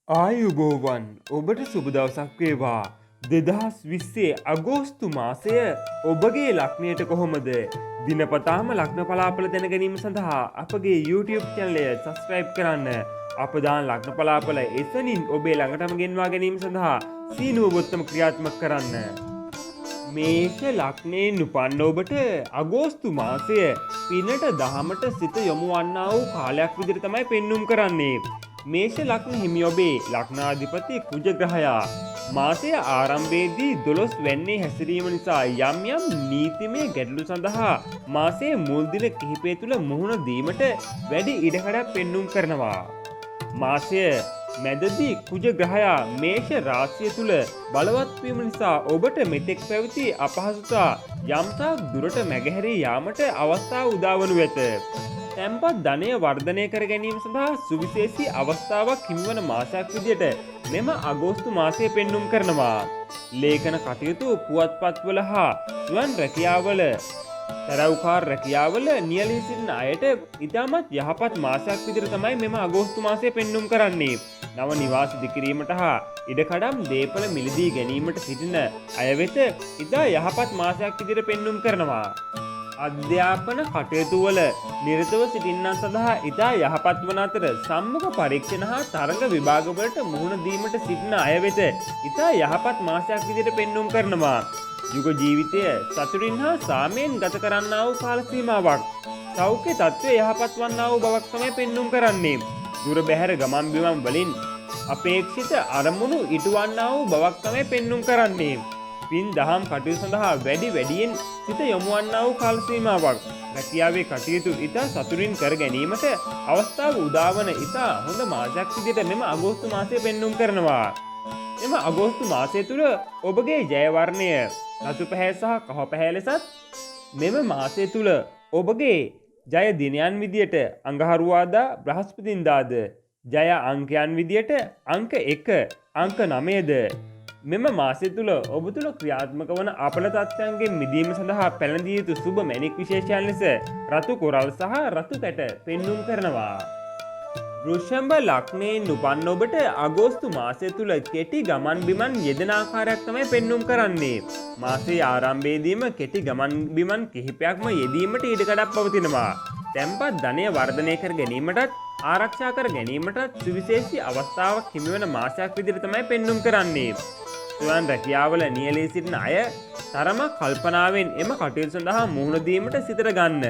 ආයුබෝවන් ඔබට සුබ දවසක් වේවා. 2020 අගෝස්තු මාසය ඔබගේ ලග්නයට කොහොමද? දිනපතාම ලග්න පලාපල දැන ගැනීම සඳහා අපගේ YouTube channel එක subscribe කරන්න. අප දාන ලග්න පලාපල එසනින් ඔබේ ළඟටම ගෙන්වා ගැනීම සඳහා සීනුව බොත්තම ක්‍රියාත්මක කරන්න. මේෂ ලග්නයෙන් උපන්න ඔබට අගෝස්තු මාසය පිනට දහමට සිත යොමු වන්නා වූ කාලයක් විදිහට තමයි පෙන්눔 කරන්නේ. මේෂ ලග්න හිමි ඔබේ ලග්නාධිපති කුජ ග්‍රහයා මාසය ආරම්භයේදී 12 වැන්නේ හැසිරීම නිසා යම් යම් නීතිමය ගැටලු සඳහා මාසයේ මුල් දින කිහිපය තුළ මුහුණ දීමට වැඩි ඉඩකඩක් පෙන්눔 කරනවා. මාසය මැදදී කුජ ග්‍රහයා මේෂ රාශිය තුළ බලවත් වීම නිසා ඔබට මෙතෙක් පැවති අපහසුතා යම්තාක් දුරට මැගහැරී යාමට අවස්ථාව උදා වනු ඇත. තැන්පත් ධනය වර්ධනය කර ගැනීම සඳහා සුවිශේෂී අවස්ථාවක් හිමිවන මාසයක් විදියට මෙම අගෝස්තු මාසය පෙන්눔 කරනවා. ලේඛන කටයුතු පුවත්පත්වල හා ස්වයං රැකියාවල තරවුකාර රැකියාවල නියැලී සිටින අයට ඉතාමත් යහපත් මාසයක් විදිහට තමයි මෙම අගෝස්තු මාසය පෙන්눔 කරන්නේ. නව නිවාස ඉදිකිරීමට හා ඉඩකඩම් දේපල මිලදී ගැනීමට සිටින අය වෙත ඉතා යහපත් මාසයක් විදිහට පෙන්눔 කරනවා. අධ්‍යාපන කටයුතු වල නිරතව සිටින්නන් සඳහා ඉතා යහපත් වන අතර සම්මුඛ පරීක්ෂණ හා තරඟ විභාගවලට මුහුණ දීමට සිටින අය වෙත ඉතා යහපත් මාසයක් විදිහට පෙන්눔 කරනවා. යුග ජීවිතය සතුටින් හා සාමයෙන් ගත කරන්නා වූ කාල සීමාවක්. සෞඛ්‍ය තත්ත්වය යහපත් වන්නා වූ බවක් තමයි පෙන්눔 කරන්නේ. දුර බැහැර ගමන් බිමන් වලින් අපේක්ෂිත අරමුණු ඉටුවන්නා වූ බවක් තමයි පෙන්눔 කරන්නේ. පින් දහම් කටයුතු සඳහා වැඩියෙන් සිත යොමුවන්නා වූ කාල සීමාවක්. රැකියාවේ කටයුතු ඉතා සතුටින් කර ගැනීමට අවස්ථාව උදාවන ඉතා හොඳ මාසයක් විදිහට මෙම අගෝස්තු මාසය පෙන්눔 කරනවා. එම අගෝස්තු මාසය තුළ ඔබගේ ජය වර්ණය රතු පැහැ සහ කහ පැහැ ලෙසත් මෙම මාසය තුළ ඔබගේ ජය දිනයන් විදියට අඟහරුවාදා බ්‍රහස්පතින්දාද ජය අංකයන් විදියට අංක 1 අංක 9ද මෙම මාසය තුළ ඔබ තුළ ක්‍රියාත්මක වන අපල තත්ත්වයන්ගෙන් මිදීම සඳහා පැළඳිය යුතු සුබ මැණික් විශේෂයන් ලෙස රතු කොරල් සහ රතු කැට පෙන්눔 කරනවා. වෘෂභ ලග්නයෙන් උපන්න ඔබට අගෝස්තු මාසය තුළ කෙටි ගමන් බිමන් යෙදෙන ආකාරයක් තමයි පෙන්눔 කරන්නේ. මාසයේ ආරම්භයේදීම කෙටි ගමන් බිමන් කිහිපයක්ම යෙදීමට ඉඩකඩක් පවතිනවා. තැන්පත් ධනය වර්ධනය කර ගැනීමටත් ආරක්ෂා කර ගැනීමටත් සුවිශේෂී අවස්ථාවක් හිමිවන මාසයක් විදිහට තමයි පෙන්눔 කරන්නේ. ස්වයං රැකියාවල නියැලී සිටින අය තරමක් කල්පනාවෙන් එම කටයුතු සඳහා මුහුණ දීමට සිතට ගන්න.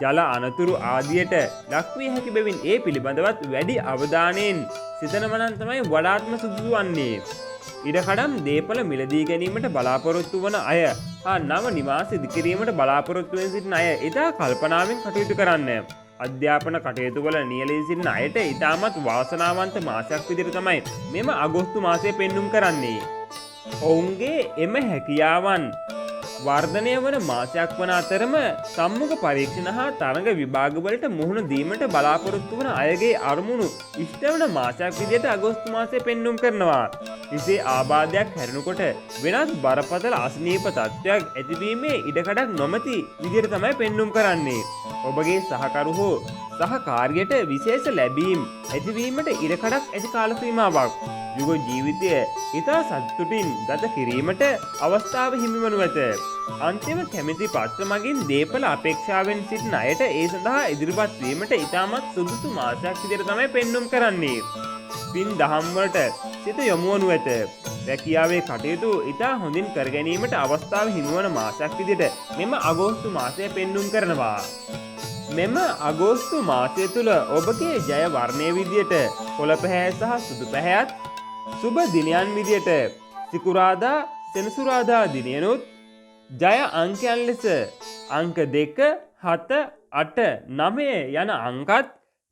ජල අනතුරු ආදියට ලක්විය හැකි බැවින් ඒ පිළිබඳවත් වැඩි අවධානයෙන් සිතනවනම් තමයි වඩාත්ම සුදුසු වන්නේ. ඉඩකඩම් දේපල මිලදී ගැනීමට බලාපොරොත්තු වන අය හා නව නිවාස ඉදිකිරීමට බලාපොරොත්තු වෙන සිටින අය ඉතා කල්පනාවෙන් කටයුතු කරන්න. අධ්‍යාපන කටයුතු වල නියැලී සිටින අයට ඉතාමත් වාසනාවන්ත මාසයක් විදිහට තමයි මෙම අගෝස්තු මාසය පෙන්눔 කරන්නේ. ඔවුන්ගේ එම හැකියාවන් වර්ධනය වන මාසයක් වන අතරම සම්මුඛ පරීක්ෂණ හා තරඟ විභාගවලට මුහුණ දීමට බලාපොරොත්තු වන අයගේ අරමුණු ඉෂ්ට වන මාසයක් විදිහට අගෝස්තු මාසය පෙන්눔 කරනවා. විසේ ආබාධයක් හැරෙනකොට වෙනත් බරපතල අසනීප තත්ත්වයක් ඇතිවීමේ ඉඩකඩක් නොමැති විදිහට තමයි පෙන්눔 කරන්නේ. ඔබගේ සහකරු හෝ සහකාරියට විශේෂ ලැබීම් ඇතිවීමට ඉඩකඩක් ඇති කාල සීමාවක්. යුග ජීවිතය ඉතා සතුටින් ගත කිරීමට අවස්ථාව හිමිවනු ඇත. අන්තිම කැමැති පත්‍ර මගින් දේපල අපේක්ෂාවෙන් සිටින අයට ඒ සඳහා ඉදිරිපත් වීමට ඉතාමත් සුදුසු මාසයක් විදිහට තමයි පෙන්눔 කරන්නේ. පින් දහම් වලට සිත යොමු වනු ඇත. රැකියාවේ කටයුතු ඉතා හොඳින් කර ගැනීමට අවස්ථාව හිමිවන මාසයක් විදිහට මෙම අගෝස්තු මාසය පෙන්눔 කරනවා. මෙම අගෝස්තු මාසය තුළ ඔබගේ ජය වර්ණය විදියට කොළ පැහැ සහ සුදු පැහැයත් සුබ දිනයන් විදියට සිකුරාදා සෙනසුරාදා දිනයනුත් ජය අංකයන් ලෙස අංක 2 7 8 9 යන අංකත්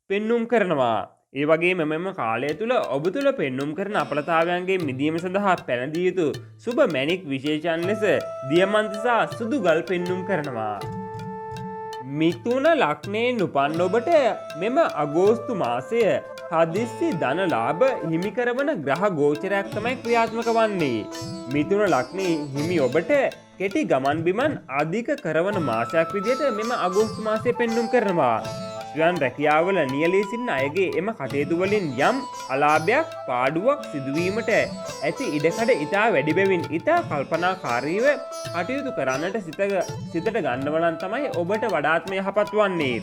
පෙන්눔 කරනවා. ඒ වගේම මෙම කාලය තුළ ඔබ තුළ පෙන්눔 කරන අපලතාවයන්ගේ මිදීම සඳහා පැළඳිය යුතු සුබ මැණික් විශේෂයන් ලෙස දියමන්ති සහ සුදු ගල් පෙන්눔 කරනවා. මිථුන ලග්නයෙන් උපන් ඔබට මෙම අගෝස්තු මාසය හදිස්සි ධන ලාභ හිමි කරවන ග්‍රහ ගෝචරයක් තමයි ක්‍රියාත්මක වන්නේ. මිථුන ලග්නයේ හිමි ඔබට කෙටි ගමන් බිමන් අධික කරවන මාසයක් විදිහට මෙම අගෝස්තු මාසය පෙන්눔 කරනවා. ස්වයන් රැකියාවල නියැලී සිටින අයගේ එම කටයුතු වලින් යම් අලාභයක් පාඩුවක් සිදුවීමට ඇති ඉඩකඩ ඉතා වැඩි බැවින් ඉතා කල්පනාකාරීව කටයුතු කරන්නට සිතට ගන්නව නම් තමයි ඔබට වඩාත්ම යහපත් වන්නේ.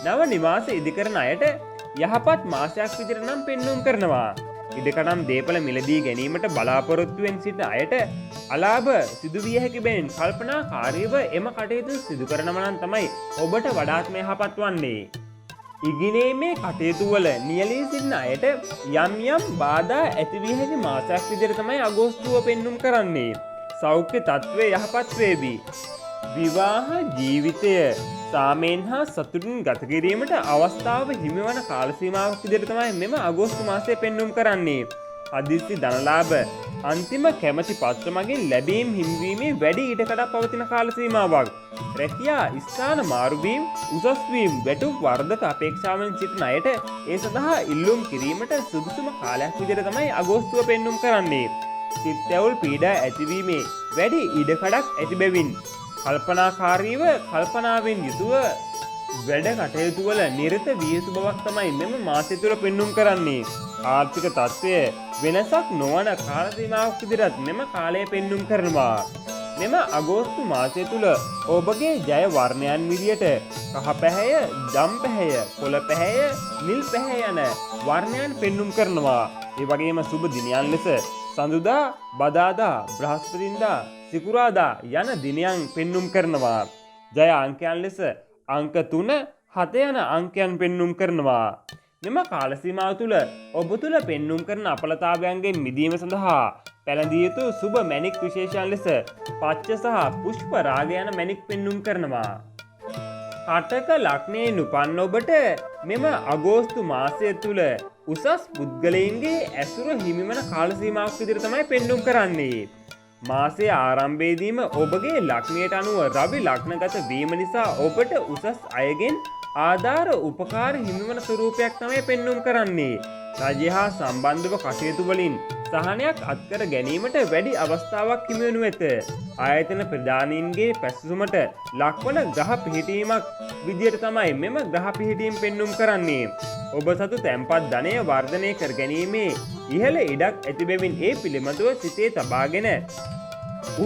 නව නිවාස ඉදිකරන අයට යහපත් මාසයක් විතර නම් පෙන්නුම් කරනවා. ඉඩකඩම් දේපල මිලදී ගැනීමට බලාපොරොත්තුවෙන් සිටින අයට අලාභ සිදුවිය හැකි බැවින් කල්පනාකාරීව එම කටයුතු සිදු කරනව නම් තමයි ඔබට වඩාත්ම යහපත් වන්නේ. ඉගෙනීමේ කටයුතු වල නියැලී සිටින අයට යම් යම් බාධා ඇතිවිය හැකි මාසයක් විදිහට තමයි අගෝස්තුව පෙන්눔 කරන්නේ. සෞඛ්‍ය තත්ත්වය යහපත් වේවි. විවාහ ජීවිතය සාමයෙන් හා සතුටින් ගත කිරීමට අවස්ථාව හිමිවන කාල සීමාවක් විදිහට තමයි මෙම අගෝස්තු මාසය පෙන්눔 කරන්නේ. හදිස්සි ධනලාභ අන්තිම කැමැති පත්‍ර මගින් ලැබීම් හිමිවීමේ වැඩි ඉඩකඩක් පවතින කාල සීමාවක්. රැකියා ස්ථාන මාරුවීම උසස් වීම වැටුප් වර්ධක අපේක්ෂාවෙන් සිටින අයට ඒ සඳහා ඉල්ලුම් කිරීමට සුදුසුම කාලයක් විදිහට තමයි අගෝස්තුව පෙන්눔 කරන්නේ. සිත්ඇවුල් පීඩා ඇතිවීමේ වැඩි ඉඩකඩක් ඇති බැවින් කල්පනාකාරීව කල්පනාවෙන් යුතුව වැඩ කටයුතු වල නිරත විය යුතු බවක් තමයි මෙම මාසය තුළ පෙන්눔 කරන්නේ. ආර්ථික තත්ත්වය වෙනසක් නොවන කාල සීමාවක් විදිහට මෙම කාලය පෙන්눔 කරනවා. මෙම අගෝස්තු මාසය තුළ ඔබගේ ජය වර්ණයන් විදියට කහ පැහැය, ජම් පැහැය, කොළ පැහැය, නිල් පැහැය යන වර්ණයන් පෙන්눔 කරනවා. ඒ වගේම සුබ දිනයන් ලෙස සඳුදා, බදාදා, බ්‍රහස්පතින්දා, සිකුරාදා යන දිනයන් පෙන්눔 කරනවා. ජය අංකයන් ලෙස අංක 3, 7 යන අංකයන් පෙන්눔 කරනවා. මෙම කාල සීමාව තුළ ඔබ තුළ පෙන්눔 කරන අපලතාවයන්ගෙන් මිදීම සඳහා පැළඳිය යුතු සුබ මැණික් විශේෂයන් ලෙස පච්ච සහ පුෂ්ප රාග යන මැණික් පෙන්눔 කරනවා. කටක ලග්නයේ උපන් ඔබට මෙම අගෝස්තු මාසය තුළ උසස් පුද්ගලයන්ගේ ඇසුර හිමිවන කාල සීමාවක් විදිහට තමයි පෙන්눔 කරන්නේ. මාසයේ ආරම්භයේදීම ඔබගේ ලග්නයට අනුව රවි ලග්නගත වීම නිසා ඔබට උසස් අයගෙන් ආධාර උපකාර හිමිවන ස්වරූපයක් තමයි පෙන්눔 කරන්නේ. රජය හා සම්බන්ධව කටයුතු වලින් සහනයක් අත්කර ගැනීමට වැඩි අවස්ථාවක් හිමි වනු ඇත. ආයතන ප්‍රධානීන්ගේ පැසසුමට ලක්වන ග්‍රහ පිහිටීමක් විදියට තමයි මෙම ග්‍රහ පිහිටීම් පෙන්눔 කරන්නේ. ඔබ සතු තැන්පත් ධනය වර්ධනය කර ගැනීමේ ඉහළ ඉඩක් ඇති බැවින් ඒ පිළිබඳව සිතේ තබාගෙන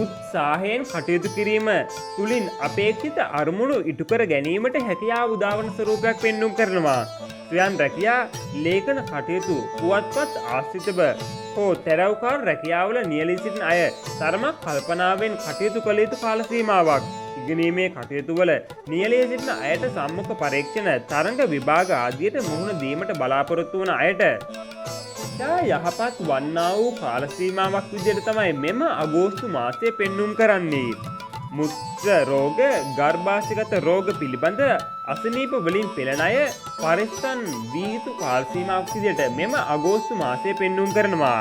උත්සාහයෙන් කටයුතු කිරීම තුළින් අපේක්ෂිත අරමුණු ඉටු කර ගැනීමට හැකියාව උදාවන ස්වරූපයක් පෙන්눔 කරනවා. ස්වයන් රැකියා, ලේඛන කටයුතු, පුවත්පත් ආශ්‍රිතව හෝ තැරැව්කාර රැකියාවල නියැලී සිටින අය තරමක් කල්පනාවෙන් කටයුතු කළ යුතු කාල සීමාවක්. ඉගෙනීමේ කටයුතු වල නියැලී සිටින අයට සම්මුඛ පරීක්ෂණ, තරඟ විභාග ආදියට මුහුණ දීමට බලාපොරොත්තු වන අයට යහපත් වන්නා වූ කාල සීමාවක් විදිහට තමයි මෙම අගෝස්තු මාසය පෙන්눔 කරන්නේ. මුත්‍ර රෝග, ගර්භාෂයගත රෝග පිළිබඳ අසනීප වලින් පෙළෙන අය පරිස්සම් වී යුතු කාල සීමාවක් විදිහට මෙම අගෝස්තු මාසය පෙන්눔 කරනවා.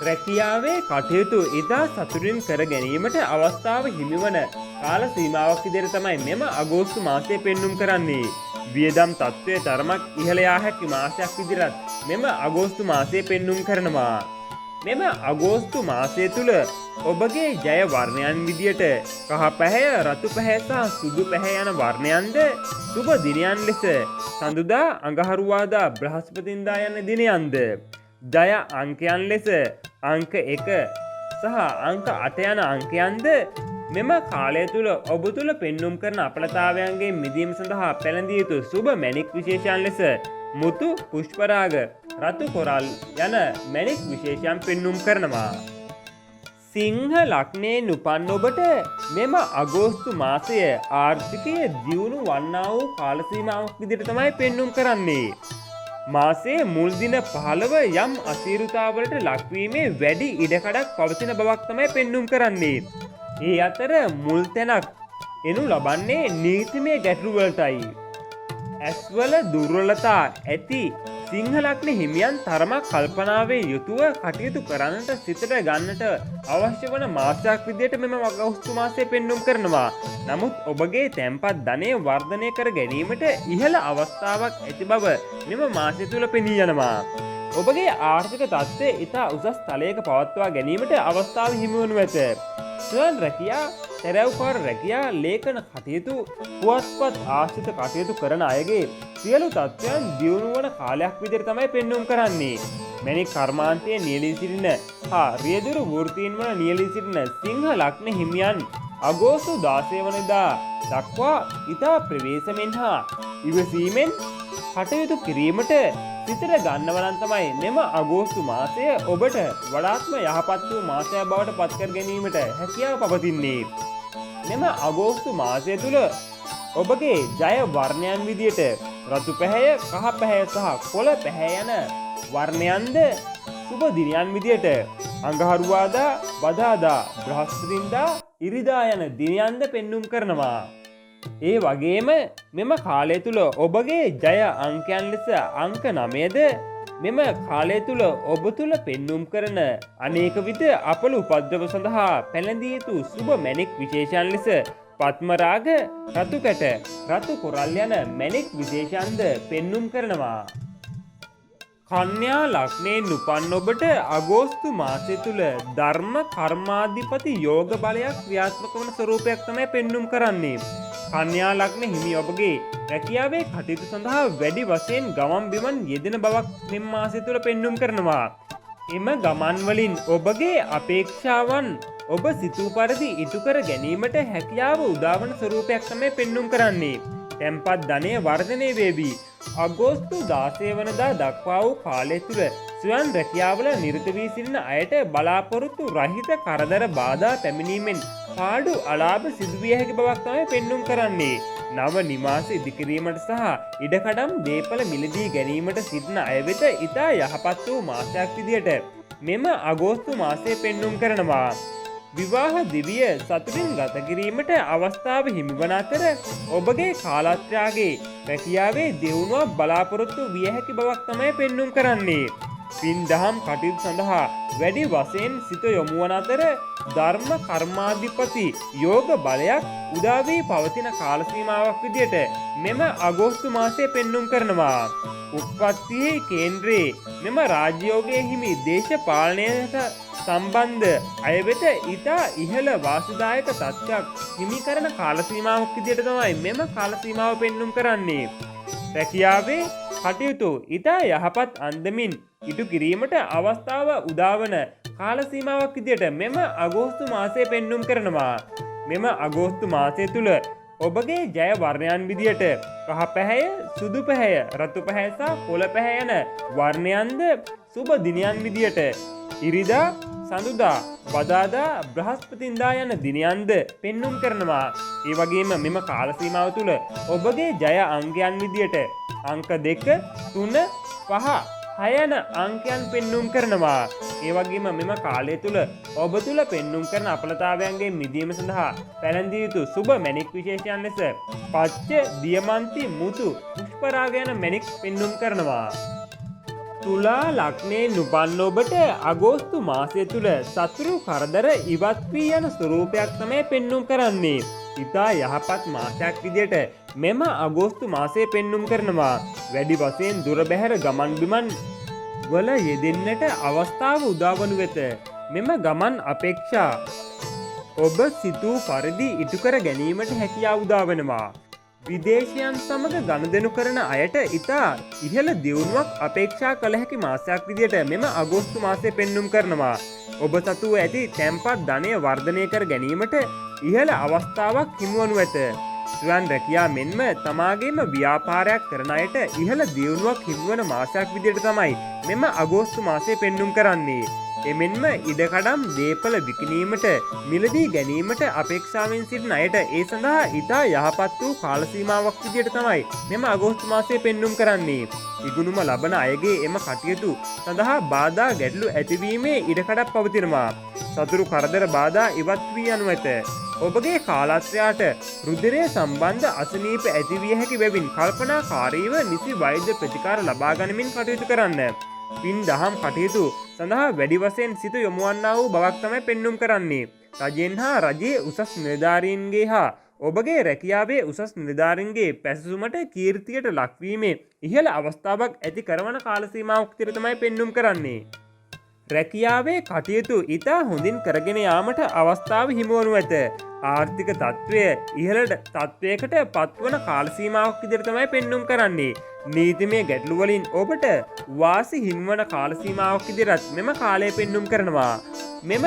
රැකියාවේ කටයුතු ඉතා සතුටින් කර ගැනීමට අවස්ථාව හිමිවන කාල සීමාවක් විදිහට තමයි මෙම අගෝස්තු මාසය පෙන්눔 කරන්නේ. වියදම් තත්ත්වය තරමක් ඉහළ යා හැකි මාසයක් විදිහට මෙම අගෝස්තු මාසය පෙන්눔 කරනවා. මෙම අගෝස්තු මාසය තුළ ඔබගේ ජය වර්ණයන් විදියට කහ පැහැය, රතු පැහැය සහ සුදු පැහැය යන වර්ණයන්ද සුබ දිනයන් ලෙස සඳුදා, අඟහරුවාදා, බ්‍රහස්පතින්දා යන දිනයන්ද ජය අංකයන් ලෙස අංක 1 සහ අංක 8 යන අංකයන්ද මෙම කාලය තුළ ඔබ තුළ පෙන්눔 කරන අපලතාවයන්ගේ මිදීම සඳහා පැළඳිය යුතු සුබ මැණික් විශේෂයන් ලෙස මුතු, පුෂ්පරාග, රතු කොරල් යන මැණික් විශේෂයන් පෙන්눔 කරනවා. සිංහ ලග්නයෙන් උපන් ඔබට මෙම අගෝස්තු මාසය ආර්ථිකය දියුණු වන්නා වූ කාල සීමාවක් විදිහට තමයි පෙන්눔 කරන්නේ. මාසයේ මුල් දින 15 යම් අසීරුතාවලට ලක්වීමේ වැඩි ඉඩකඩක් පවතින බවක් තමයි පෙන්눔 කරන්නේ. ඒ අතර මුල් තැනක් එනු ලබන්නේ නීතිමය ගැටලු වලටයි. ඇස්වල දුර්වලතා ඇති සිංහ ලග්න හිමියන් තරමක් කල්පනාවේ යුතුව කටයුතු කරන්නට සිතට ගන්නට අවශ්‍ය වන මාසයක් විදිහට මෙම අගෝස්තු මාසය පෙන්눔 කරනවා. නමුත් ඔබගේ තැන්පත් ධනය වර්ධනය කර ගැනීමට ඉහළ අවස්ථාවක් ඇති බව මෙම මාසය තුළ පෙනී යනවා. ඔබගේ ආර්ථික තත්ත්වය ඉතා උසස් තලයක පවත්වා ගැනීමට අවස්ථාව හිමි වනු ඇත. ස්වයං රැකියා, තෙරැව්කාර රැකියා ලේඛන කටයුතු පුවත්පත් ආශ්‍රිත කටයුතු කරන අයගේ සියලු තත්ත්වයන් දියුණු වන කාලයක් විදිහට තමයි පෙන්눔 කරන්නේ. මැණික් කර්මාන්තයේ නියැලී සිටින හා රියදුරු වෘත්තීන් වල නියැලී සිටින සිංහ ලග්න හිමියන් අගෝස්තු 16 වනදා දක්වා ඉතා ප්‍රවේශමෙන් හා ඉවසීමෙන් කටයුතු කිරීමට සිතට ගන්නවනම් තමයි මෙම අගෝස්තු මාසය ඔබට වඩාත්ම යහපත් වූ මාසයක් බවට පත් කර ගැනීමට හැකියාව පවතින්නේ. මෙම අගෝස්තු මාසය තුල ඔබගේ ජය වර්ණයන් විදියට රතු පැහැය, කහ පැහැය සහ කොළ පැහැය යන වර්ණයන්ද සුබ දිනයන් විදියට අඟහරුවාදා, බදාදා, බ්‍රහස්පතින්දා, ඉරිදා යන දිනයන්ද පෙන්눔 කරනවා. ඒ වගේම මෙම කාලය තුල ඔබගේ ජය අංකයන් ලෙස අංක 9ද මෙම කාලය තුල ඔබ තුල පෙන්눔 කරන අනේක විද අපල උපද්‍රව සඳහා පැළඳිය යුතු සුබ මැණික් විශේෂයන් ලෙස පත්මරාග, රතු කැට, රතු කොරල් යන මැණික් විශේෂයන්ද පෙන්눔 කරනවා. කන්‍යා ලග්නයෙන් උපන් ඔබට අගෝස්තු මාසය තුල ධර්ම කර්මාධිපති යෝග බලයක් ක්‍රියාත්මක වන ස්වරූපයක් තමයි පෙන්눔 කරන්නේ. කන්‍යා ලග්න හිමි ඔබගේ රැකියාවේ කටයුතු සඳහා වැඩි වශයෙන් ගමන් බිමන් යෙදෙන බවක් මෙම මාසය තුල පෙන්눔 කරනවා. එම ගමන් වලින් ඔබගේ අපේක්ෂාවන් ඔබ සිතූ පරිදි ඉටු කර ගැනීමට හැකියාව උදාවන ස්වරූපයක් තමයි පෙන්눔 කරන්නේ. තැන්පත් ධනය වර්ධනය වේවි. අගෝස්තු 16 වනදා දක්වා වූ කාලය තුල ස්වයං රැකියාවල නිරත වී සිටින අයට බලාපොරොත්තු රහිත කරදර බාධා පැමිණීමෙන් පාඩු අලාභ සිදුවිය හැකි බවක් තමයි පෙන්눔 කරන්නේ. නව නිවාස ඉදිකිරීමට සහ ඉඩකඩම් දීපල මිලදී ගැනීමට සිටින අය වෙත ඉතා යහපත් වූ මාසයක් විදියට මෙම අගෝස්තු මාසය පෙන්눔 කරනවා. විවාහ දිවිය සතුටින් ගත කිරීමට අවස්ථාව හිමිවන අතර ඔබගේ කාලත්‍රාගේ රැකියාවේ දියුණුවක් බලාපොරොත්තු විය හැකි බවක් තමයි පෙන්눔 කරන්නේ. පින් දහම් කටයුතු සඳහා වැඩි වශයෙන් සිත යොමු වන අතර ධර්ම කර්මාධිපති යෝග බලයක් උදා වී පවතින කාල සීමාවක් විදියට මෙම අගෝස්තු මාසය පෙන්눔 කරනවා. උත්පත්තියේ කේන්ද්‍රයේ මෙම රාජ්‍යෝගයේ හිමි දේශපාලනයට සම්බන්ධ අය වෙත ඉතා ඉහළ වාසදායක තත්ත්වයක් හිමි කරන කාල සීමාවක් විදියට තමයි මෙම කාල සීමාව පෙන්눔 කරන්නේ. රැකියාවේ කටයුතු ඉතා යහපත් අන්දමින් ඉටු කිරීමට අවස්ථාව උදාවන කාල සීමාවක් විදියට මෙම අගෝස්තු මාසය පෙන්눔 කරනවා. මෙම අගෝස්තු මාසය තුල ඔබගේ ජය වර්ණයන් විදියට කහ පැහැය, සුදු පැහැය, රතු පැහැය සහ කොළ පැහැය යන වර්ණයන්ද සුබ දිනයන් විදියට ඉරිදා, සඳුදා, බදාදා, බ්‍රහස්පතින්දා යන දිනයන්ද පෙන්눔 කරනවා. ඒ වගේම මෙම කාල සීමාව තුල ඔබගේ ජය අංකයන් විදියට අංක 2, 3, 5, 6 යන අංකයන් පෙන්눔 කරනවා. ඒ වගේම මෙම කාලය තුල ඔබ තුල පෙන්눔 කරන අපලතාවයන්ගෙන් මිදීම සඳහා පැළඳිය යුතු සුබ මැණික් විශේෂයන් ලෙස පච්ච, දියමන්ති, මුතු, පුෂ්පරාග යන මැණික් පෙන්눔 කරනවා. තුලා ලග්නයෙන් උපන් ඔබට අගෝස්තු මාසය තුල සතුරු කරදර ඉවත් වී යන ස්වරූපයක් තමයි පෙන්눔 කරන්නේ. ඉතා යහපත් මාසයක් විදියට මෙම අගෝස්තු මාසය පෙන්눔 කරනවා. වැඩි වශයෙන් දුර බැහැර ගමන් බිමන් වල යෙදෙන්නට අවස්ථාව උදා වනු වෙත මෙම ගමන් අපේක්ෂා ඔබ සිතූ පරිදි ඉටු කර ගැනීමට හැකියාව උදා වෙනවා. විදේශයන් සමග ගනුදෙනු කරන අයට ඉතා ඉහළ දියුණුවක් අපේක්ෂා කළ හැකි මාසයක් විදියට මෙම අගෝස්තු මාසය පෙන්눔 කරනවා. ඔබ සතුව ඇති තැන්පත් ධනය වර්ධනය කර ගැනීමට ඉහළ අවස්ථාවක් හිමිවනු ඇත. ස්වයං රැකියා මෙන්ම තමාගේම ව්‍යාපාරයක් කරන අයට ඉහළ දියුණුවක් හිමිවන මාසයක් විදියට තමයි මෙම අගෝස්තු මාසය පෙන්눔 කරන්නේ. එමෙන්ම ඉඩකඩම් දීපල විකිණීමට මිලදී ගැනීමට අපේක්ෂාවෙන් සිටින අයට ඒ සඳහා ඉතා යහපත් වූ කාල සීමාවක් විදියට තමයි මෙම අගෝස්තු මාසය පෙන්눔 කරන්නේ. ඉගුණුම ලබන අයගේ එම කටයුතු සඳහා බාධා ගැටලු ඇතිවීමේ ඉඩකඩක් පවතිනවා. සතුරු කරදර බාධා ඉවත් වී යනු ඇත. ඔබගේ කාලත්‍රයාට රුධිරය සම්බන්ධ අසනීප ඇතිවිය හැකි බැවින් කල්පනාකාරීව නිසි වෛද්‍ය ප්‍රතිකාර ලබා ගනිමින් කටයුතු කරන්න. පින් දහම් කටයුතු සඳහා වැඩි වශයෙන් සිත යොමුවන්නා වූ බවක් තමයි පෙන්눔 කරන්නේ. රජයෙන් හා රජයේ උසස් නිලධාරීන්ගේ හා ඔබගේ රැකියාවේ උසස් නිලධාරීන්ගේ පැසසුමට කීර්තියට ලක්වීමේ ඉහළ අවස්ථාවක් ඇති කරවන කාල සීමාවක් විතර තමයි පෙන්눔 කරන්නේ. රැකියාවේ කටයුතු ඉතා හොඳින් කරගෙන යාමට අවස්ථාව හිමුවනු ඇත. ආර්ථික තත්ත්වය ඉහළට තත්ත්වයකට පත්වන කාලසීමාවක් විදිහට තමයි පෙන්눔 කරන්නේ. නීතිමය ගැටලුවලින් ඔබට වාසි හිමිවන කාලසීමාවක් විදිහට මෙම කාලය පෙන්눔 කරනවා. මෙම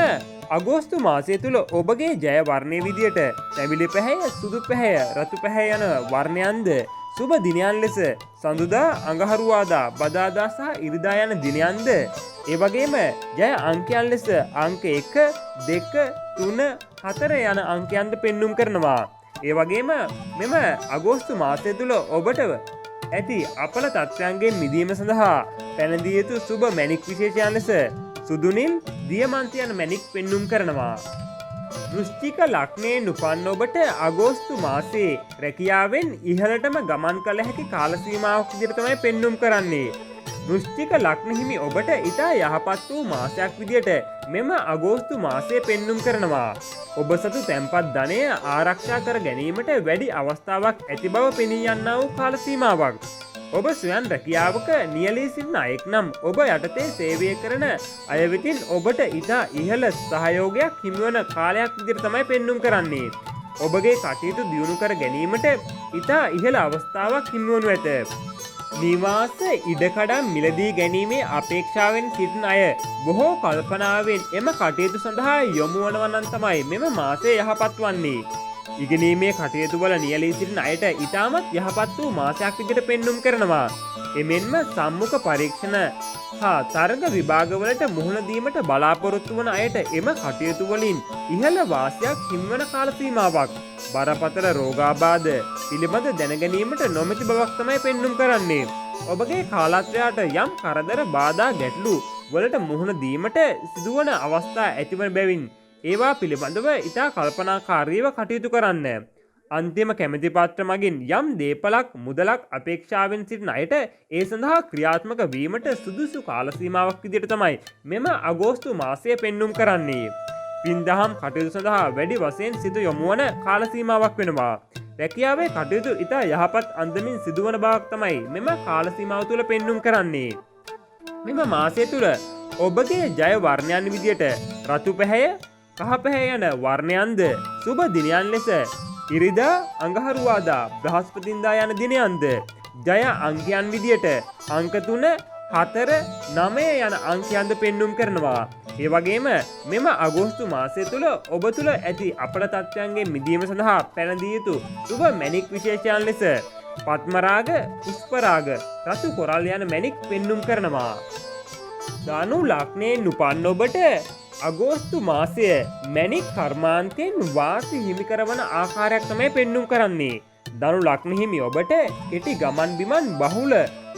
අගෝස්තු මාසය තුළ ඔබගේ ජය වර්ණය විදියට තැඹිලි පැහැය, සුදු පැහැය, රතු පැහැය යන වර්ණයන්ද සුබ දිනයන් ලෙස සඳුදා, අඟහරුවාදා, බදාදා සහ ඉරිදා යන දිනයන්ද ඒ වගේම ජය අංකයන් ලෙස අංක 1, 2, 3, 4 යන අංකයන්ද පෙන්눔 කරනවා. ඒ වගේම මෙම අගෝස්තු මාසය තුළ ඔබට ඇති අපල තත්ත්වයන්ගෙන් මිදීම සඳහා පැනදිය යුතු සුබ මැණික් විශේෂයන් ලෙස සුදු නිල්, දියමන්ති යන මැණික් පෙන්눔 කරනවා. වෘශ්චික ලග්නයෙන් උපන් ඔබට අගෝස්තු මාසයේ රැකියාවෙන් ඉහළටම ගමන් කළ හැකි කාල සීමාවක් විදිහට තමයි පෙන්눔 කරන්නේ. වෘශ්චික ලග්න හිමි ඔබට ඉතා යහපත් වූ මාසයක් විදියට මෙම අගෝස්තු මාසය පෙන්눔 කරනවා. ඔබ සතු තැන්පත් ධනය ආරක්ෂා කර ගැනීමට වැඩි අවස්ථාවක් ඇති බව පෙනී යන්නා වූ කාල සීමාවක්. ඔබ ස්වයන් රැකියාවක නියැලී සිටින අයෙක් නම් ඔබ යටතේ සේවය කරන අය වෙතින් ඔබට ඉතා ඉහළ සහයෝගයක් හිමිවන කාලයක් විදිහට තමයි පෙන්눔 කරන්නේ. ඔබගේ කටයුතු දියුණු කර ගැනීමට ඉතා ඉහළ අවස්ථාවක් හිමිවනු ඇත. නිවාස ඉඩකඩම් මිලදී ගැනීමේ අපේක්ෂාවෙන් සිටින අය බොහෝ කල්පනාවෙන් එම කටයුතු සඳහා යොමු වනවා නම් තමයි මෙම මාසය යහපත් වන්නේ. ඉගෙනීමේ කටයුතු වල නියැලී සිටින අයට ඉතාමත් යහපත් වූ මාසයක් විදිහට පෙන්눔 කරනවා. එමෙන්ම සම්මුඛ පරීක්ෂණ හා තරග විභාගවලට මුහුණ දීමට බලාපොරොත්තු වන අයට එම කටයුතු වලින් ඉහළ වාසියක් හිමිවන කාල සීමාවක්. බරපතල රෝගාබාධ පිළිබඳ දැනගැනීමට නොමැති බවක් තමයි පෙන්눔 කරන්නේ. ඔබගේ කාලත්‍රයට යම් කරදර බාධා ගැටලු වලට මුහුණ දීමට සිදුවන අවස්ථා ඇතිවන බැවින් ඒවා පිළිබඳව ඉතා කල්පනාකාරීව කටයුතු කරන්න. අන්තිම කැමැති පත්‍ර මගින් යම් දේපලක් මුදලක් අපේක්ෂාවෙන් සිටින අයට ඒ සඳහා ක්‍රියාත්මක වීමට සුදුසු කාල සීමාවක් විදිහට තමයි මෙම අගෝස්තු මාසය පෙන්눔 කරන්නේ. පින්දහම් කටයුතු සඳහා වැඩි වශයෙන් සිත යොමු වන කාල සීමාවක් වෙනවා. රැකියාවේ කටයුතු ඉතා යහපත් අන්දමින් සිදුවන බවක් තමයි මෙම කාල සීමාව තුළ පෙන්눔 කරන්නේ. මෙම මාසය තුළ ඔබගේ ජය වර්ණයන් විදියට රතු පැහැය, කහ පැහැය යන වර්ණයන්ද සුබ දිනයන් ලෙස ඉරිදා, අඟහරුවාදා, බ්‍රහස්පතින්දා යන දිනයන්ද ජය අංකයන් විදියට අංක 3, 4, 9 යන අංකයන්ද පෙන්눔 කරනවා. ඒ වගේම මෙම අගෝස්තු මාසය තුළ ඔබ තුළ ඇති අපල තත්ත්වයන්ගෙන් මිදීම සඳහා පැනදිය යුතු සුබ මැණික් විශේෂයන් ලෙස පත්මරාග, පුෂ්පරාග, රතු කොරල් යන මැණික් පෙන්눔 කරනවා. ධනු ලග්නයෙන් උපන් ඔබට අගෝස්තු මාසය මැණික් කර්මාන්තයෙන් වාසි හිමි කරවන ආකාරයක් තමයි පෙන්눔 කරන්නේ. ධනු ලග්න හිමි ඔබට කෙටි ගමන් බිමන් බහුල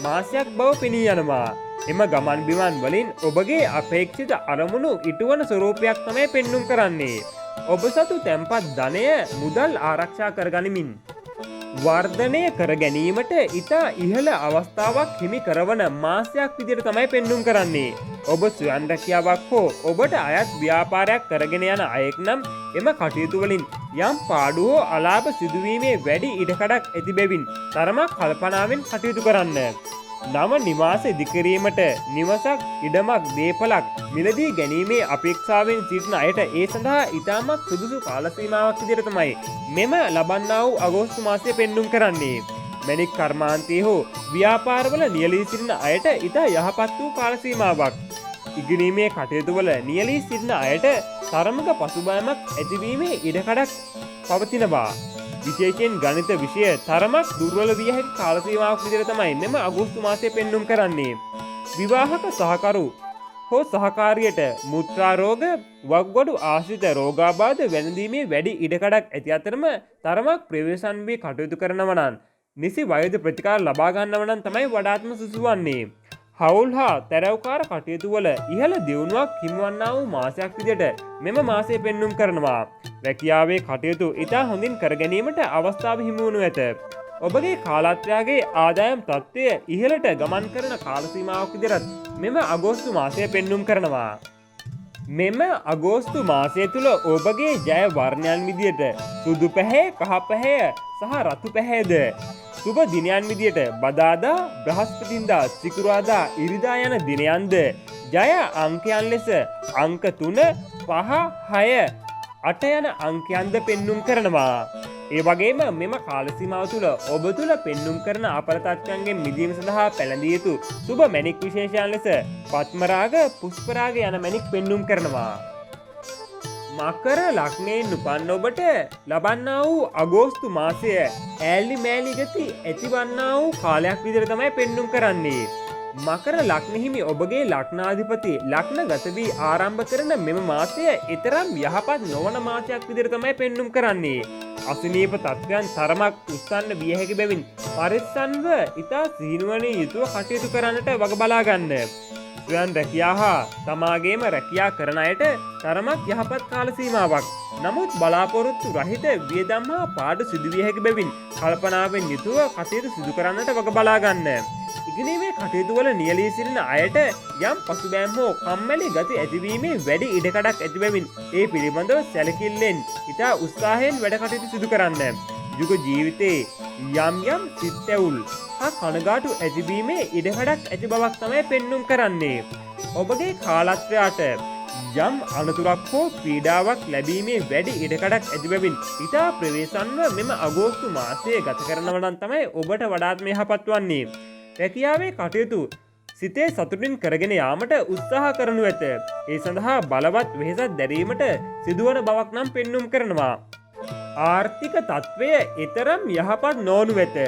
මාසයක් බව පෙනී යනවා. එම ගමන් බිමන් වලින් ඔබගේ අපේක්ෂිත අරමුණු ඉටුවන ස්වරූපයක් තමයි පෙන්눔 කරන්නේ. ඔබ සතු තැන්පත් ධනය මුදල් ආරක්ෂා කරගනිමින් වර්ධනය කර ගැනීමට ඉතා ඉහළ අවස්ථාවක් හිමි කරවන මාසයක් විදිහට තමයි පෙන්눔 කරන්නේ. ඔබ ස්වයං රැකියාවක් හෝ ඔබට අයත් ව්‍යාපාරයක් කරගෙන යන අයෙක් නම් එම කටයුතු වලින් යම් පාඩු හෝ අලාභ සිදුවීමේ වැඩි ඉඩකඩක් ඇති බැවින් තරමක් කල්පනාවෙන් කටයුතු කරන්න. නව නිවාස ඉදිකිරීමට නිවසක්, ඉඩමක්, දේපලක් මිලදී ගැනීමේ අපේක්ෂාවෙන් සිටින අයට ඒ සඳහා ඉතාමත් සුදුසු කාල සීමාවක් විදිහට තමයි මෙම ලබන්නා වූ අගෝස්තු මාසය පෙන්눔 කරන්නේ. මැණික් කර්මාන්තයේ හෝ ව්‍යාපාරවල නියැලී සිටින අයට ඉතා යහපත් වූ කාල සීමාවක්. ඉගෙනීමේ කටයුතු වල නියැලී සිටින අයට තරමක පසුබෑමක් ඇතිවීමේ ඉඩකඩක් පවතිනවා. විශේෂයෙන් ගණිත විෂය තරමක් දුර්වල විය හැකි කාල සීමාවක් විදිහට තමයි මෙම අගෝස්තු මාසය පෙන්눔 කරන්නේ. විවාහක සහකරු හෝ සහකාරියට මුත්‍රා රෝග, වක්ගඩු ආශ්‍රිත රෝගාබාධ වැළඳීමේ වැඩි ඉඩකඩක් ඇති අතරම තරමක් ප්‍රවේශම් වී කටයුතු කරනවා නම් නිසි වෛද්‍ය ප්‍රතිකාර ලබා ගන්නවා නම් තමයි වඩාත්ම සුසු වන්නේ. හවුල් හා තැරැව්කාර කටයුතු වල ඉහළ දියුණුවක් හිමිවන්නා වූ මාසයක් විදිහට මෙම මාසය පෙන්눔 කරනවා. රැකියාවේ කටයුතු ඉතා හොඳින් කර ගැනීමට අවස්ථාව හිමි වනු ඇත. ඔබගේ කාලත්‍රයාගේ ආදායම් තත්ත්වය ඉහළට ගමන් කරන කාල සීමාවක් විදිහට මෙම අගෝස්තු මාසය පෙන්눔 කරනවා. මෙම අගෝස්තු මාසය තුළ ඔබගේ ජය වර්ණයන් විදියට සුදු පැහැ, කහ පැහැ සහ රතු පැහැද සුබ දිනයන් විදියට බදාදා, බ්‍රහස්පතින්දා, සිකුරාදා, ඉරිදා යන දිනයන්ද ජය අංකයන් ලෙස අංක 3, 5, 6, 8 යන අංකයන්ද පෙන්눔 කරනවා. ඒ වගේම මෙම කාල සීමාව තුළ ඔබ තුළ පෙන්눔 කරන අපල තත්ත්වයන්ගෙන් මිදීම සඳහා පැළඳිය යුතු සුබ මැණික් විශේෂයන් ලෙස පත්මරාග, පුෂ්පරාග යන මැණික් පෙන්눔 කරනවා. මකර ලග්නයෙන් උපන් ඔබට ලබන්නා වූ අගෝස්තු මාසය ඈල්ලි මෑලි ගති ඇතිවන්නා වූ කාලයක් විදිහට තමයි පෙන්눔 කරන්නේ. මකර ලග්න හිමි ඔබගේ ලග්නාධිපති ලග්න ගත වී ආරම්භ කරන මෙම මාසය ඊතරම් යහපත් නොවන මාසයක් විදිහට තමයි පෙන්눔 කරන්නේ. අසනීප තත්ත්වයන් තරමක් උස්සන්න විය හැකි බැවින් පරිස්සම්ව ඉතා සීනුවණින් යුතුව කටයුතු කරන්නට වග බලා ගන්න. ස්වයං රැකියා හා තමාගේම රැකියා කරන අයට තරමක් යහපත් කාල සීමාවක්. නමුත් බලාපොරොත්තු රහිත වියදම් හා පාඩු සිදුවිය හැකි බැවින් කල්පනාවෙන් යුතුව කටයුතු සිදු කරන්නට වග බලා ගන්න. ඉගෙනීමේ කටයුතු වල නියැලී සිටින අයට යම් පසුබෑම් හෝ කම්මැලි ගති ඇතිවීමේ වැඩි ඉඩකඩක් ඇති බැවින් ඒ පිළිබඳව සැලකිල්ලෙන් ඉතා උත්සාහයෙන් වැඩ කටයුතු සිදු කරන්න. යුග ජීවිතේ යම් සිත්ඇවුල් හා කනගාටු ඇතිවීමේ ඉඩකඩක් ඇති බවක් තමයි පෙන්눔 කරන්නේ. ඔබගේ කාලත්‍රයාට යම් අනතුරක් හෝ පීඩාවක් ලැබීමේ වැඩි ඉඩකඩක් ඇති බැවින් ඉතා ප්‍රවේශන්ව මෙම අගෝස්තු මාසය ගත කරනව නම් තමයි ඔබට වඩාත්ම යහපත් වන්නේ. රැකියාවේ කටයුතු සිතේ සතුටින් කරගෙන යාමට උත්සාහ කරනු ඇත. ඒ සඳහා බලවත් වෙහෙසක් දැරීමට සිදුවන බවක් නම් පෙන්눔 කරනවා. ආර්ථික තත්ත්වය ඊතරම් යහපත් නොවනු ඇත.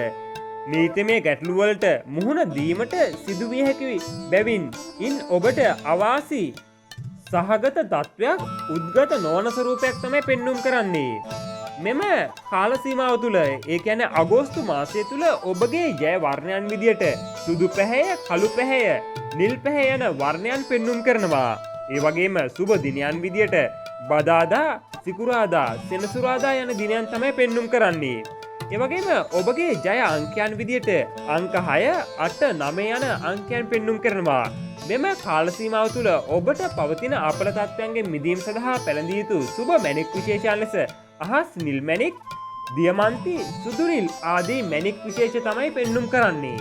නීතිමය ගැටලු වලට මුහුණ දීමට සිදුවිය හැකි බැවින් ඉන් ඔබට අවාසි සහගත තත්ත්වයක් උද්ගත නොවන ස්වරූපයක් තමයි පෙන්눔 කරන්නේ. මෙම කාල සීමාව තුළ ඒ කියන්නේ අගෝස්තු මාසය තුළ ඔබගේ ජය වර්ණයන් විදියට සුදු පැහැය, කළු පැහැය, නිල් පැහැය යන වර්ණයන් පෙන්눔 කරනවා. ඒ වගේම සුබ දිනයන් විදියට බදාදා, සිකුරාදා, සෙනසුරාදා යන දිනයන් තමයි පෙන්눔 කරන්නේ. ඒ වගේම ඔබගේ ජය අංකයන් විදියට අංක 6, 8, 9 යන අංකයන් පෙන්눔 කරනවා. මෙම කාල සීමාව තුළ ඔබට පවතින අපල තත්ත්වයන්ගෙන් මිදීම සඳහා පැළඳිය යුතු සුබ මැණික් විශේෂයන් ලෙස අහස් නිල් මැණික්, දියමන්ති, සුදු නිල් ආදී මැණික් විශේෂ තමයි පෙන්눔 කරන්නේ.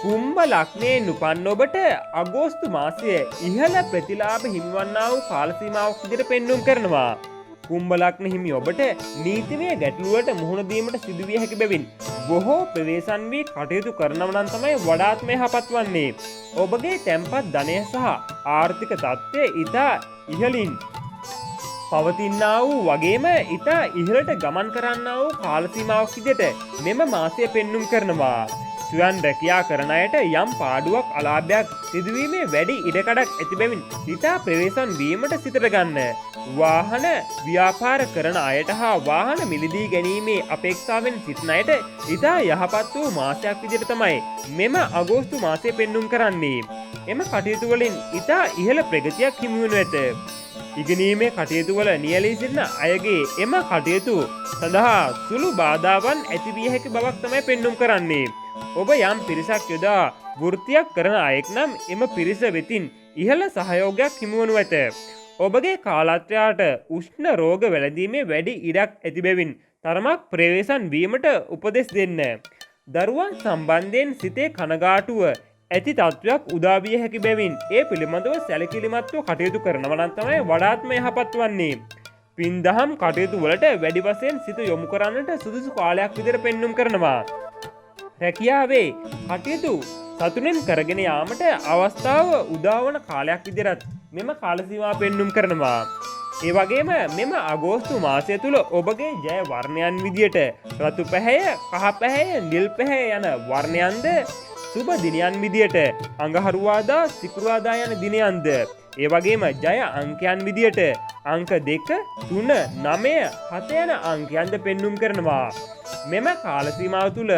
කුම්භ ලග්නයෙන් උපන් ඔබට අගෝස්තු මාසය ඉහළ ප්‍රතිලාභ හිමිවන්නා වූ කාල සීමාවක් විදිහට පෙන්눔 කරනවා. කුම්භ ලග්න හිමි ඔබට නීතිමය ගැටලුවට මුහුණ දීමට සිදුවිය හැකි බැවින් බොහෝ ප්‍රවේශම් වී කටයුතු කරනව නම් තමයි වඩාත්ම යහපත් වන්නේ. ඔබගේ තැන්පත් ධනය සහ ආර්ථික තත්ත්වය ඉතා ඉහළින් පවතිනා වූ වගේම ඉතා ඉහළට ගමන් කරන්නා වූ කාල සීමාවක් විදිහට මෙම මාසය පෙන්눔 කරනවා. ස්වයං රැකියා කරන අයට යම් පාඩුවක් අලාභයක් සිදුවීමේ වැඩි ඉඩකඩක් ඇති බැවින් ඉතා ප්‍රවේශම් වීමට සිතට ගන්න. වාහන ව්‍යාපාර කරන අයට හා වාහන මිලදී ගැනීමේ අපේක්ෂාවෙන් සිටින අයට ඉතා යහපත් වූ මාසයක් විදිහට තමයි මෙම අගෝස්තු මාසය පෙන්눔 කරන්නේ. එම කටයුතු වලින් ඉතා ඉහළ ප්‍රගතියක් හිමි වනු ඇත. ඉගෙනීමේ කටයුතු වල නියැලී සිටින අයගේ එම කටයුතු සඳහා සුළු බාධාවන් ඇති විය හැකි බවක් තමයි පෙන්눔 කරන්නේ. ඔබ යම් පිරිසක් යොදා වෘත්තියක් කරන අයෙක් නම් එම පිරිස වෙතින් ඉහළ සහයෝගයක් හිමි වනු ඇත. ඔබගේ කාලත්‍රයාට උෂ්ණ රෝග වැළඳීමේ වැඩි ඉඩක් ඇති බැවින් තරමක් ප්‍රවේශම් වීමට උපදෙස් දෙන්න. දරුවන් සම්බන්ධයෙන් සිතේ කනගාටුව ඇති තත්ත්වයක් උදා විය හැකි බැවින් ඒ පිළිබඳව සැලකිලිමත්ව කටයුතු කරනවා නම් තමයි වඩාත්ම යහපත් වන්නේ. පින්දහම් කටයුතු වලට වැඩි වශයෙන් සිත යොමු කරන්නට සුදුසු කාලයක් විදිහට පෙන්눔 කරනවා. රැකියාවේ කටයුතු සතුටින් කරගෙන යාමට අවස්ථාව උදාවන කාලයක් විදිහට මෙම කාල සීමාව පෙන්눔 කරනවා. ඒ වගේම මෙම අගෝස්තු මාසය තුල ඔබගේ ජය වර්ණයන් විදියට රතු පැහැය, කහ පැහැය, නිල් පැහැය යන වර්ණයන්ද සුබ දිනයන් විදියට අඟහරුවාදා, සිකුරාදා යන දිනයන්ද ඒ වගේම ජය අංකයන් විදියට අංක 2, 3, 9, 7 යන අංකයන්ද පෙන්눔 කරනවා. මෙම කාල සීමාව තුල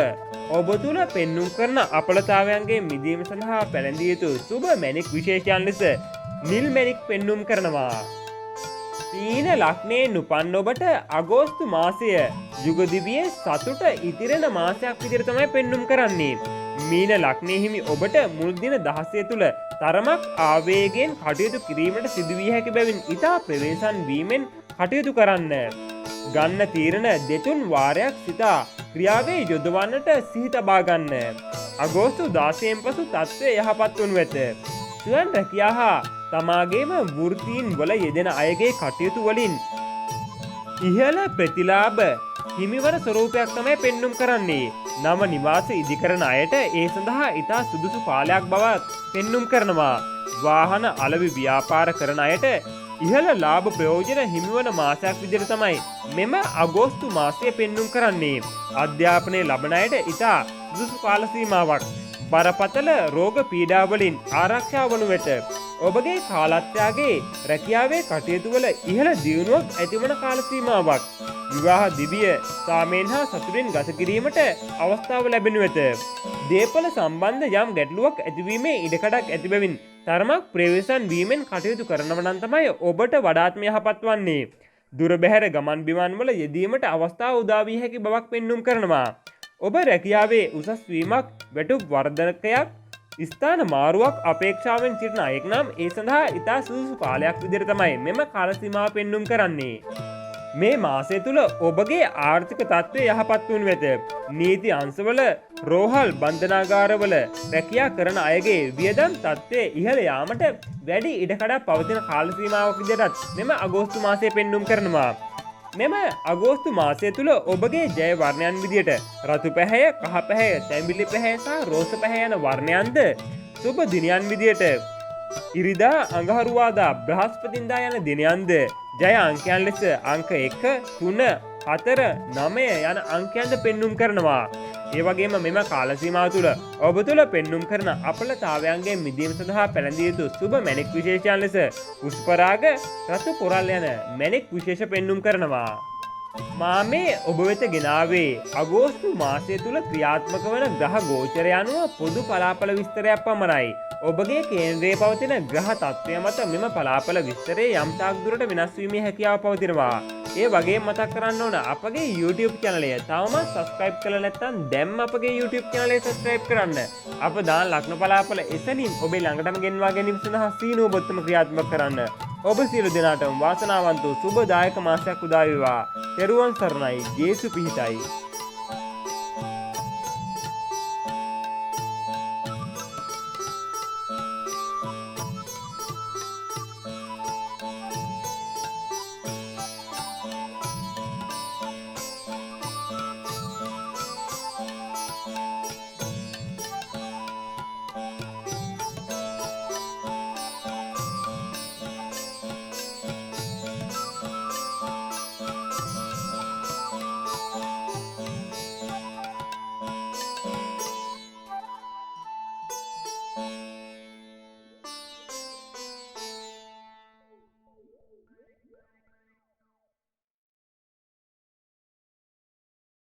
ඔබ තුල පෙන්눔 කරන අපලතාවයන්ගේ මිදීම සඳහා පැළඳිය යුතු සුබ මැණික් විශේෂයන් ලෙස නිල් මැණික් පෙන්눔 කරනවා. සීන ලග්නයෙන් උපන් ඔබට අගෝස්තු මාසය යුග දිවියේ සතුට ඉතිරෙන මාසයක් විදිහට තමයි පෙන්눔 කරන්නේ. මීන ලග්නයේ හිමි ඔබට මුල් දින 16 තුල තරමක් ආවේගයෙන් කටයුතු කිරීමට සිදුවිය හැකි බැවින් ඉතා ප්‍රවේශම් වීමෙන් කටයුතු කරන්න. ගන්න තීරණ දෙතුන් වාරයක් සිතා ක්‍රියාවේ යොදවන්නට සිහි තබා ගන්න. අගෝස්තු 16න් පසු තත්ත්වය යහපත් වනු ඇත. ස්වයං රැකියා හා තමාගේම වෘත්තීන් වල යෙදෙන අයගේ කටයුතු වලින් ඉහළ ප්‍රතිලාභ හිමිවන ස්වරූපයක් තමයි පෙන්눔 කරන්නේ. නව නිවාස ඉදිකරන අයට ඒ සඳහා ඉතා සුදුසු කාලයක් බවත් පෙන්눔 කරනවා. වාහන අලෙවි ව්‍යාපාර කරන අයට ඉහළ ලාභ ප්‍රයෝජන හිමිවන මාසයක් විදිහට තමයි මෙම අගෝස්තු මාසය පෙන්눔 කරන්නේ. අධ්‍යාපනය ලබන අයට ඉතා සුදුසු කාල සීමාවක්. බරපතල රෝග පීඩා වලින් ආරක්ෂා වනු වෙත ඔබගේ කාලත්‍යාගේ රැකියාවේ කටයුතු වල ඉහළ දියුණුවක් ඇතිවන කාල සීමාවක්. විවාහ දිවිය සාමයෙන් හා සතුටින් ගත කිරීමට අවස්ථාව ලැබෙනු ඇත. දේපල සම්බන්ධ යම් ගැටලුවක් ඇතිවීමේ ඉඩකඩක් ඇති බැවින් තරමක් ප්‍රවේශම් වීමෙන් කටයුතු කරනව නම් තමයි ඔබට වඩාත්ම යහපත් වන්නේ. දුර බැහැර ගමන් බිමන් වල යෙදීමට අවස්ථාව උදා වී හැකි බවක් පෙන්눔 කරනවා. ඔබ රැකියාවේ උසස් වීමක්, වැටුප් වර්ධනකයක්, ස්ථාන මාරුවක් අපේක්ෂාවෙන් සිටින අයෙක් නම් ඒ සඳහා ඉතා සුදුසු කාලයක් විදිහට තමයි මෙම කාල සීමාව පෙන්눔 කරන්නේ. මේ මාසය තුල ඔබගේ ආර්ථික තත්ත්වය යහපත් වනු ඇත. නීති අංශවල රෝහල් බන්ධනාගාරවල රැකියා කරන අයගේ වියදම් තත්ත්වය ඉහළ යාමට වැඩි ඉඩකඩක් පවතින කාල සීමාවක් විදිහට මෙම අගෝස්තු මාසය පෙන්눔 කරනවා. මෙම අගෝස්තු මාසය තුල ඔබගේ ජය වර්ණයන් විදිහට රතු පැහැය, කහ පැහැය, තැඹිලි පැහැය සහ රෝස පැහැය යන වර්ණයන්ද සුබ දිනයන් විදිහට ඉරිදා, අඟහරුවාදා, බ්‍රහස්පතින්දා යන දිනයන්ද ජය අංකයන් ලෙස අංක 1, 3, 4, 9 යන අංකයන්ද පෙන්눔 කරනවා. ඒ වගේම මෙම කාල සීමාව තුළ ඔබ තුළ පෙන්눔 කරන අපලතාවයන්ගෙන් මිදීම සඳහා පැළඳිය යුතු සුබ මැණික් විශේෂයන් ලෙස පුෂ්පරාග, රතු කොරල් යන මැණික් විශේෂ පෙන්눔 කරනවා. මා මේ ඔබ වෙත ගෙනාවේ අගෝස්තු මාසය තුළ ක්‍රියාත්මක වන ග්‍රහ ගෝචරය අනුව පොදු පලාපල විස්තරයක් පමණයි. ඔබගේ කේන්ද්‍රයේ පවතින ග්‍රහ තත්ත්වය මත මෙම පලාපල විස්තරයේ යම් තාක් දුරට වෙනස් වීමේ හැකියාව පවතිනවා. ඒ වගේම මතක් කරන්න ඕන අපගේ YouTube channel එක තවමත් subscribe කරලා නැත්නම් දැන්ම අපගේ YouTube channel එක subscribe කරන්න. අප දාන ලග්න පලාපල එසනින් ඔබේ ළඟටම ගෙන්වා ගැනීම සඳහා සීනුව බොත්තම ක්‍රියාත්මක කරන්න. ඔබ සියලු දෙනාටම වාසනාවන්ත සුබදායක මාසයක් උදා වේවා. තෙරුවන් සරණයි. ජේසු පිහිටයි.